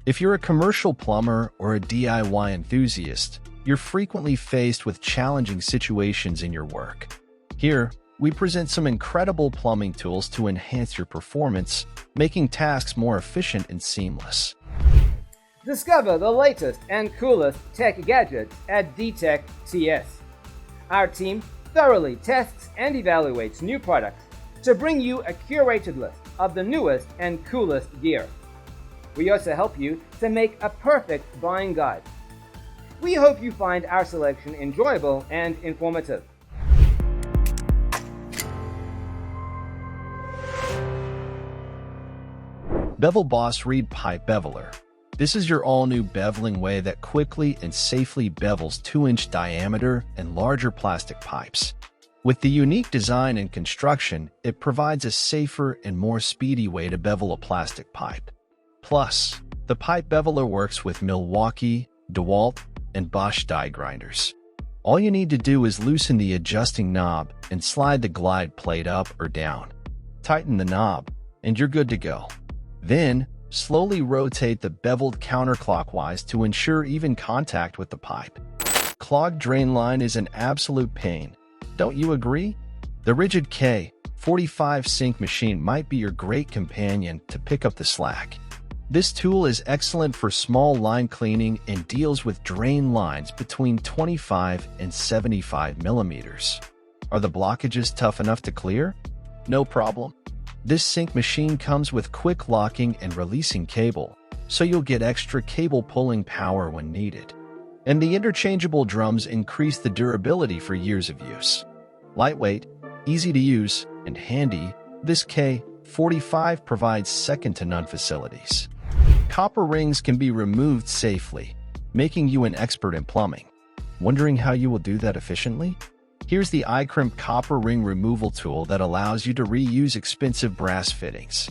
If you're a commercial plumber or a DIY enthusiast, you're frequently faced with challenging situations in your work. Here, we present some incredible plumbing tools to enhance your performance, making tasks more efficient and seamless. Discover the latest and coolest tech gadgets at DTech TS. Our team thoroughly tests and evaluates new products to bring you a curated list of the newest and coolest gear. We also help you to make a perfect buying guide. We hope you find our selection enjoyable and informative. Bevel Boss Reed Pipe Beveler. This is your all-new beveling way that quickly and safely bevels 2-inch diameter and larger plastic pipes. With the unique design and construction, it provides a safer and more speedy way to bevel a plastic pipe. Plus, the pipe beveler works with Milwaukee, DeWalt, and Bosch die grinders. All you need to do is loosen the adjusting knob and slide the glide plate up or down. Tighten the knob, and you're good to go. Then, slowly rotate the beveled counterclockwise to ensure even contact with the pipe. Clogged drain line is an absolute pain. Don't you agree? The RIDGID K45 sink machine might be your great companion to pick up the slack. This tool is excellent for small line cleaning and deals with drain lines between 25 and 75 millimeters. Are the blockages tough enough to clear? No problem. This sink machine comes with quick locking and releasing cable, so you'll get extra cable pulling power when needed. And the interchangeable drums increase the durability for years of use. Lightweight, easy to use, and handy, this K45 provides second-to-none facilities. Copper rings can be removed safely, making you an expert in plumbing. Wondering how you will do that efficiently? Here's the iCrimp copper ring removal tool that allows you to reuse expensive brass fittings.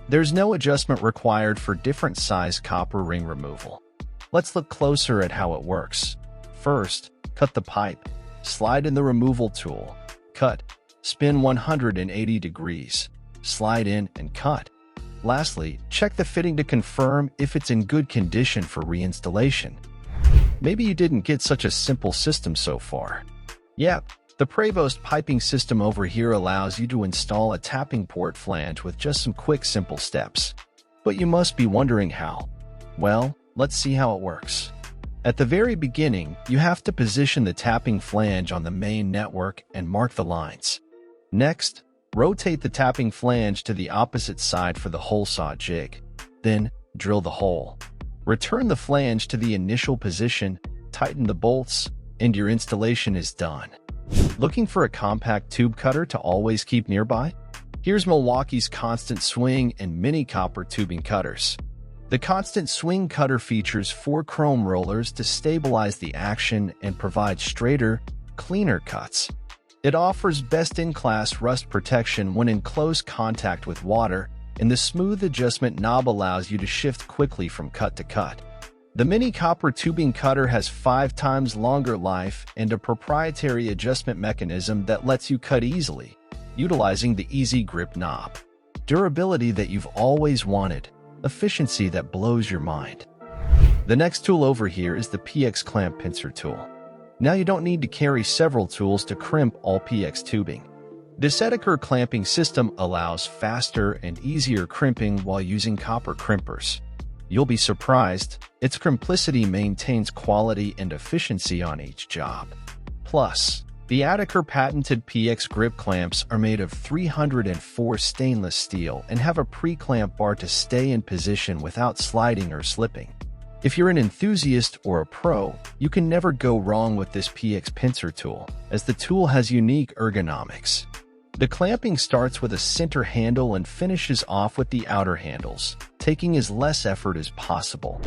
There's no adjustment required for different size copper ring removal. Let's look closer at how it works. First, cut the pipe. Slide in the removal tool. Cut. Spin 180 degrees. Slide in and cut. Lastly, check the fitting to confirm if it's in good condition for reinstallation. Maybe you didn't get such a simple system so far. Yep, the PREVOST piping system over here allows you to install a tapping port flange with just some quick, simple steps. But you must be wondering how. Well, let's see how it works. At the very beginning, you have to position the tapping flange on the main network and mark the lines. Next, rotate the tapping flange to the opposite side for the hole saw jig. Then, drill the hole. Return the flange to the initial position, tighten the bolts, and your installation is done. Looking for a compact tube cutter to always keep nearby? Here's Milwaukee's Constant Swing and Mini Copper Tubing Cutters. The Constant Swing cutter features 4 chrome rollers to stabilize the action and provide straighter, cleaner cuts. It offers best-in-class rust protection when in close contact with water, and the smooth adjustment knob allows you to shift quickly from cut to cut. The Mini Copper Tubing Cutter has 5 times longer life and a proprietary adjustment mechanism that lets you cut easily, utilizing the Easy Grip knob. Durability that you've always wanted, efficiency that blows your mind. The next tool over here is the PX Clamp Pincer tool. Now you don't need to carry several tools to crimp all PX tubing. This Etiquette clamping system allows faster and easier crimping while using copper crimpers. You'll be surprised, its crimplicity maintains quality and efficiency on each job. Plus, the Etiquette patented PX grip clamps are made of 304 stainless steel and have a pre-clamp bar to stay in position without sliding or slipping. If you're an enthusiast or a pro, you can never go wrong with this PX pincer tool, as the tool has unique ergonomics. The clamping starts with a center handle and finishes off with the outer handles, taking as less effort as possible.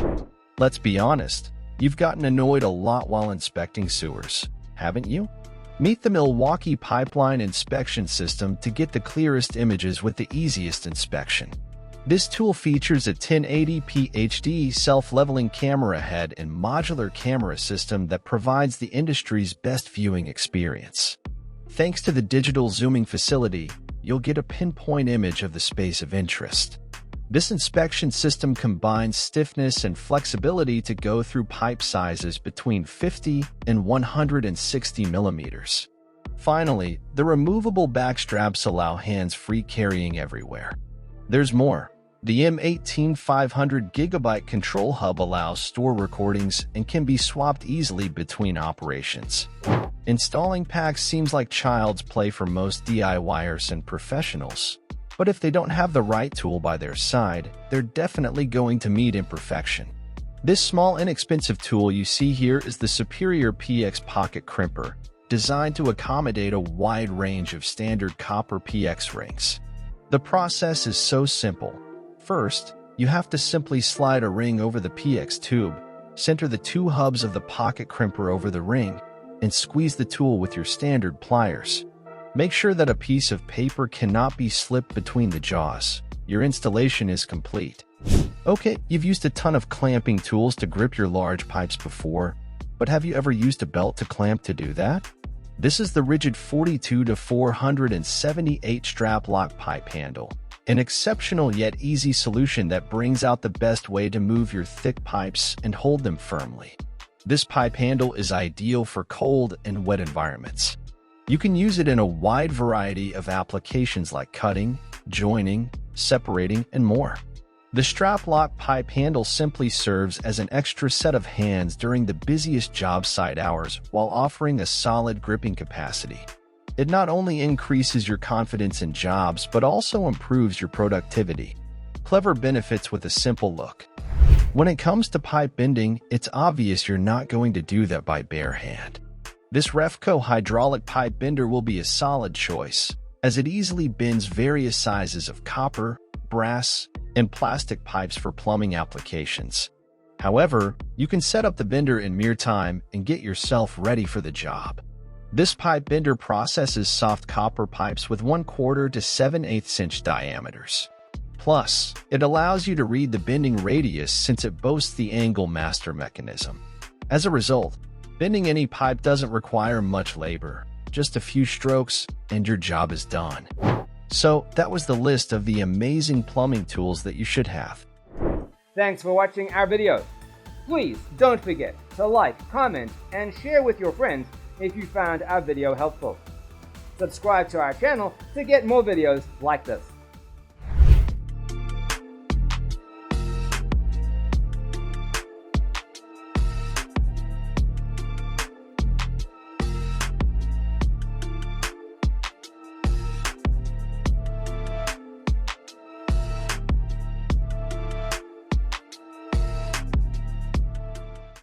Let's be honest, you've gotten annoyed a lot while inspecting sewers, haven't you? Meet the Milwaukee Pipeline Inspection System to get the clearest images with the easiest inspection. This tool features a 1080p HD self-leveling camera head and modular camera system that provides the industry's best viewing experience. Thanks to the digital zooming facility, you'll get a pinpoint image of the space of interest. This inspection system combines stiffness and flexibility to go through pipe sizes between 50 and 160 millimeters. Finally, the removable back straps allow hands-free carrying everywhere. There's more. The M18 500GB control hub allows store recordings and can be swapped easily between operations. Installing packs seems like child's play for most DIYers and professionals, but if they don't have the right tool by their side, they're definitely going to meet imperfection. This small, inexpensive tool you see here is the superior PX Pocket Crimper, designed to accommodate a wide range of standard copper PX rings. The process is so simple. First, you have to simply slide a ring over the PX tube, center the two hubs of the Pocket Crimper over the ring, and squeeze the tool with your standard pliers. Make sure that a piece of paper cannot be slipped between the jaws. Your installation is complete. Okay, you've used a ton of clamping tools to grip your large pipes before, but have you ever used a belt to clamp to do that? This is the RIDGID 42-478 Straplock pipe handle, an exceptional yet easy solution that brings out the best way to move your thick pipes and hold them firmly. This pipe handle is ideal for cold and wet environments. You can use it in a wide variety of applications like cutting, joining, separating, and more. The Straplock pipe handle simply serves as an extra set of hands during the busiest job site hours while offering a solid gripping capacity. It not only increases your confidence in jobs, but also improves your productivity. Clever benefits with a simple look. When it comes to pipe bending, it's obvious you're not going to do that by bare hand. This REFCO hydraulic pipe bender will be a solid choice, as it easily bends various sizes of copper, brass, and plastic pipes for plumbing applications. However, you can set up the bender in mere time and get yourself ready for the job. This pipe bender processes soft copper pipes with 1/4 to 7/8 inch diameters. Plus, it allows you to read the bending radius since it boasts the angle master mechanism. As a result, bending any pipe doesn't require much labor, just a few strokes, and your job is done. So, that was the list of the amazing plumbing tools that you should have. Thanks for watching our video. Please don't forget to like, comment, and share with your friends if you found our video helpful. Subscribe to our channel to get more videos like this.